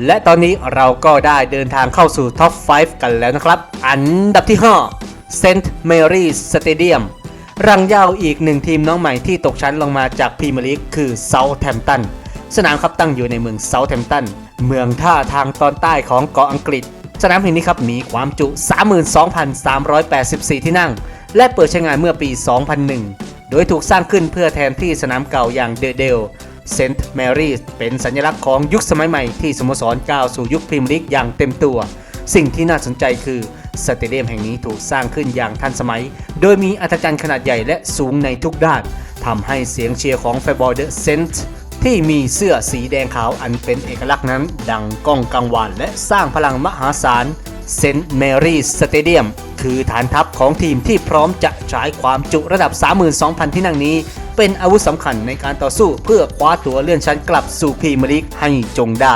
และตอนนี้เราก็ได้เดินทางเข้าสู่ท็อป 5 กันแล้วนะครับอันดับที่ 5 เซนต์แมรี่สเตเดียมรังยาวอีกหนึ่งทีมน้องใหม่ที่ตกชั้นลงมาจากพรีเมียร์ลีกคือเซาท์แฮมป์ตันสนามครับตั้งอยู่ในเมืองเซาท์แฮมป์ตันเมืองท่าทางตอนใต้ของเกาะอังกฤษสนามแห่งนี้ครับมีความจุ 32,384 ที่นั่งและเปิดใช้งานเมื่อปี 2001 โดยถูกสร้างขึ้นเพื่อแทนที่สนามเก่าอย่างเดอะเดลเซนต์แมรี่เป็นสัญลักษณ์ของยุคสมัยใหม่ที่สโมสรก้าวสู่ยุคพรีเมียร์ลีกอย่างเต็มตัวสิ่งที่น่าสนใจคือสเตเดียมแห่งนี้ถูกสร้างขึ้นอย่างทันสมัยโดยมีอัศจรรย์ขนาดใหญ่และสูงในทุกด้านทำให้เสียงเชียร์ของแฟนบอลเดอะเซนต์ที่มีเสื้อสีแดงขาวอันเป็นเอกลักษณ์นั้นดังก้องกังวานและสร้างพลังมหาศาลเซนต์แมรี่สเตเดียมคือฐานทัพของทีมที่พร้อมจะใช้ความจุระดับ 32,000 ที่นั่งนี้เป็นอาวุธสำคัญในการต่อสู้เพื่อคว้าตั๋วเลื่อนชั้นกลับสู่พรีเมียร์ลีกให้จงได้